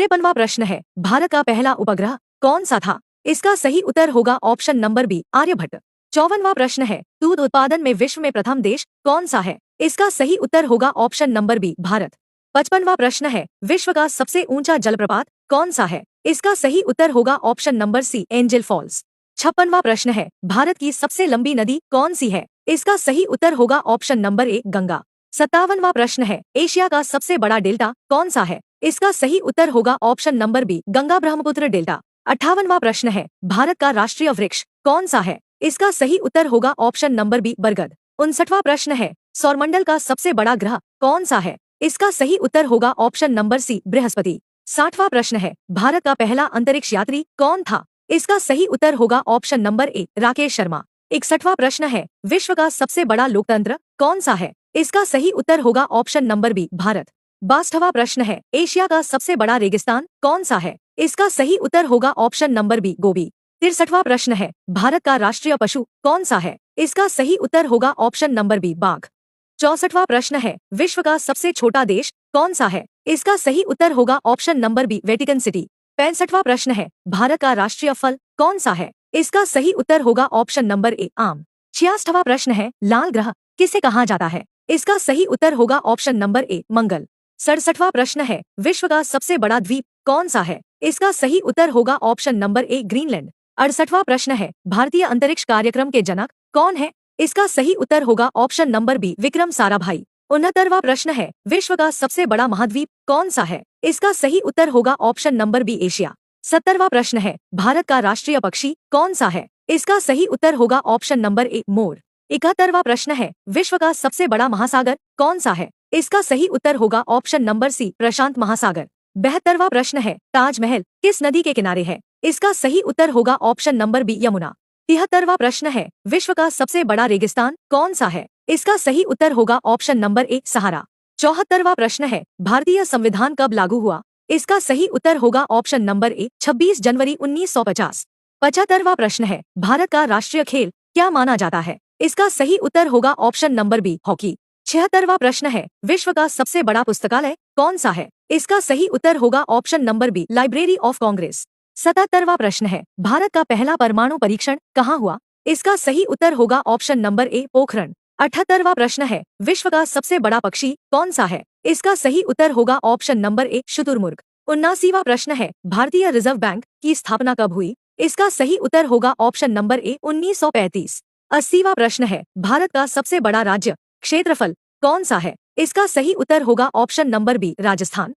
53वां प्रश्न है, भारत का पहला उपग्रह कौन सा था? इसका सही उत्तर होगा ऑप्शन नंबर बी, आर्यभट्ट। 54वां प्रश्न है, दूध उत्पादन में विश्व में प्रथम देश कौन सा है? इसका सही उत्तर होगा ऑप्शन नंबर बी, भारत। 55वां प्रश्न है, विश्व का सबसे ऊंचा जलप्रपात कौन सा है? इसका सही उत्तर होगा option number C, Angel Falls. 56वां प्रश्न है, भारत की सबसे लंबी नदी कौन सी है? इसका सही उत्तर होगा ऑप्शन नंबर ए, गंगा। 57वां प्रश्न है, एशिया का सबसे बड़ा डेल्टा कौन सा है? इसका सही उत्तर होगा option number B, Ganga Brahmaputra delta. 58वां प्रश्न है, भारत का राष्ट्रीय वृक्ष कौन सा है? इसका सही उत्तर होगा ऑप्शन नंबर बी, बरगद। 59वां प्रश्न है, सौरमंडल का सबसे बड़ा ग्रह कौन सा है? इसका सही उत्तर होगा ऑप्शन नंबर सी, बृहस्पति। 60वां प्रश्न है, भारत का पहला अंतरिक्ष यात्री कौन था? इसका सही उत्तर होगा option number A, Rakesh Sharma. 61वां प्रश्न है, विश्व का सबसे बड़ा लोकतंत्र कौन सा है? इसका सही उत्तर होगा ऑप्शन नंबर बी, भारत। 62वां प्रश्न है, एशिया का सबसे बड़ा रेगिस्तान कौन सा है? इसका सही उत्तर होगा ऑप्शन नंबर बी, गोबी। 63वां प्रश्न है, भारत का राष्ट्रीय पशु कौन सा है? इसका सही उत्तर होगा ऑप्शन नंबर बी, बाघ। 64वां प्रश्न है, विश्व का सबसे छोटा देश कौन सा है? इसका सही उत्तर होगा option number B, Vatican City. 65वां प्रश्न है, भारत का राष्ट्रीय फल कौन सा है? इसका सही उत्तर होगा ऑप्शन नंबर ए, आम। 66वां प्रश्न है, लाल ग्रह किसे कहा जाता है? इसका सही उत्तर होगा ऑप्शन नंबर ए, मंगल। 67वां प्रश्न है, विश्व का सबसे बड़ा द्वीप कौन सा है? इसका सही उत्तर होगा ऑप्शन नंबर ए, ग्रीनलैंड। 68वां प्रश्न है, भारतीय अंतरिक्ष कार्यक्रम के जनक कौन है? इसका सही उत्तर होगा option number B, Vikram Sarabhai. 69वां प्रश्न है, विश्व का सबसे बड़ा महाद्वीप कौन सा है? इसका सही उत्तर होगा ऑप्शन नंबर बी, एशिया। 70वां प्रश्न है, भारत का राष्ट्रीय पक्षी कौन सा है? इसका सही उत्तर होगा ऑप्शन नंबर ए, मोर। 71वां प्रश्न है, विश्व का सबसे बड़ा महासागर कौन सा है? इसका सही उत्तर होगा ऑप्शन नंबर सी, प्रशांत महासागर। 72वां प्रश्न है, ताजमहल किस नदी के किनारे है? इसका सही उत्तर होगा ऑप्शन नंबर बी, यमुना। 73वां प्रश्न है, विश्व का सबसे बड़ा रेगिस्तान कौन सा है? इसका सही उत्तर होगा ऑप्शन नंबर ए, सहारा। 74वां प्रश्न है, भारतीय संविधान कब लागू हुआ? इसका सही उत्तर होगा ऑप्शन नंबर ए, 26 जनवरी 1950। 75वां प्रश्न है, भारत का राष्ट्रीय खेल क्या माना जाता है? इसका सही उत्तर होगा ऑप्शन नंबर बी, हॉकी। 76वां प्रश्न है, विश्व का सबसे बड़ा पुस्तकालय कौन सा है? इसका सही उत्तर होगा option number B, Library of Congress. 77वां प्रश्न है, भारत का पहला परमाणु परीक्षण कहाँ हुआ? इसका सही उत्तर होगा ऑप्शन नंबर ए, पोखरण। 78वां प्रश्न है, विश्व का सबसे बड़ा पक्षी कौन सा है? इसका सही उत्तर होगा ऑप्शन नंबर ए, शुतुरमुर्ग। 79वां प्रश्न है, भारतीय रिजर्व बैंक की स्थापना कब हुई? इसका सही उत्तर होगा ऑप्शन नंबर ए, 1935। 80वां प्रश्न है, भारत का सबसे बड़ा राज्य क्षेत्रफल कौन सा है? इसका सही उत्तर होगा ऑप्शन नंबर बी, राजस्थान।